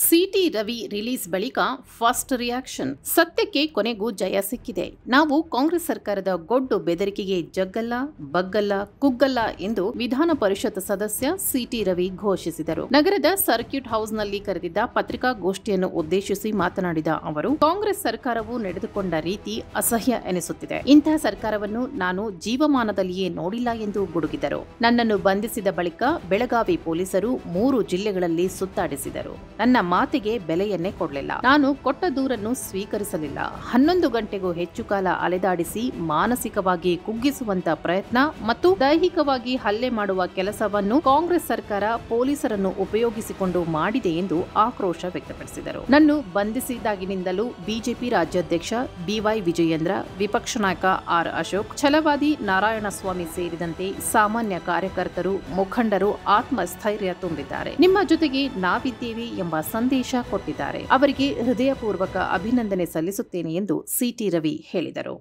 City Ravi release ಬಳಿಕ first reaction. ಸತ್ಯಕ್ಕೆ ಕೊನೆಗೂ ಜಯ ಸಿಕ್ಕಿದೆ. ನಾವು ಕಾಂಗ್ರೆಸ್ ಸರ್ಕಾರದ ಗೊಡ್ಡು ಬೆದರಿಕೆಗೆ ಜಗ್ಗಲ್ಲ, ಬಗ್ಗಲ್ಲ, ಕುಗ್ಗಲ್ಲ ಎಂದು ವಿಧಾನ ಪರಿಷತ್ ಸದಸ್ಯ ಸಿಟಿ ರವಿ ಘೋಷಿಸಿದರು. ನಗರದ ಸರ್ಕ್ಯೂಟ್ ಹೌಸ್ನಲ್ಲಿ ಕರೆದಿದ್ದ ಪತ್ರಿಕಾಗೋಷ್ಠಿಯನ್ನು ಉದ್ದೇಶಿಸಿ ಮಾತನಾಡಿದ ಅವರು, ಕಾಂಗ್ರೆಸ್ ಸರ್ಕಾರವು ನಡೆದುಕೊಂಡ ರೀತಿ ಅಸಹ್ಯ ಎನಿಸುತ್ತಿದೆ. ಇಂತಹ ಸರ್ಕಾರವನ್ನು ನಾನು ಜೀವಮಾನದಲ್ಲಿಯೇ ನೋಡಿಲ್ಲ ಎಂದು ಗುಡುಗಿದರು. ನನ್ನನ್ನು ಬಂಧಿಸಿದ ಬಳಿಕ ಬೆಳಗಾವಿ ಪೊಲೀಸರು 3 ಜಿಲ್ಲೆಗಳಲ್ಲಿ ಸುತ್ತಾಡಿಸಿದರು. ನನ್ನ ಮಾತಿಗೆ ಬೆಲೆಯನ್ನೇ ಕೊಡಲಿಲ್ಲ. ನಾನು ಕೊಟ್ಟ ದೂರನ್ನು ಸ್ವೀಕರಿಸಲಿಲ್ಲ. 11 ಗಂಟೆಗೂ ಹೆಚ್ಚು ಕಾಲ ಅಲೆದಾಡಿಸಿ ಮಾನಸಿಕವಾಗಿ ಕುಗ್ಗಿಸುವಂತ ಪ್ರಯತ್ನ ಮತ್ತು ದೈಹಿಕವಾಗಿ ಹಲ್ಲೆ ಮಾಡುವ ಕೆಲಸವನ್ನು ಕಾಂಗ್ರೆಸ್ ಸರ್ಕಾರ ಪೊಲೀಸರನ್ನು ಉಪಯೋಗಿಸಿಕೊಂಡು ಮಾಡಿದೆ ಎಂದು ಆಕ್ರೋಶ ವ್ಯಕ್ತಪಡಿಸಿದರು. ನನ್ನು ಬಂಧಿಸಿದಾಗಿನಿಂದಲೂ ಬಿಜೆಪಿ ರಾಜ್ಯಾಧ್ಯಕ್ಷ ಬಿವೈ ವಿಜಯೇಂದ್ರ, ವಿಪಕ್ಷ ನಾಯಕ ಆರ್ ಅಶೋಕ್, ಛಲವಾದಿ ನಾರಾಯಣಸ್ವಾಮಿ ಸೇರಿದಂತೆ ಸಾಮಾನ್ಯ ಕಾರ್ಯಕರ್ತರು, ಮುಖಂಡರು ಆತ್ಮಸ್ಥೈರ್ಯ ತುಂಬಿದ್ದಾರೆ. ನಿಮ್ಮ ಜೊತೆಗೆ ನಾವಿದ್ದೇವೆ ಎಂಬ ಸಂದೇಶ ಕೊಟ್ಟಿದ್ದಾರೆ. ಅವರಿಗೆ ಹೃದಯಪೂರ್ವಕ ಅಭಿನಂದನೆ ಸಲ್ಲಿಸುತ್ತೇನೆ ಎಂದು ಸಿಟಿ ರವಿ ಹೇಳಿದರು.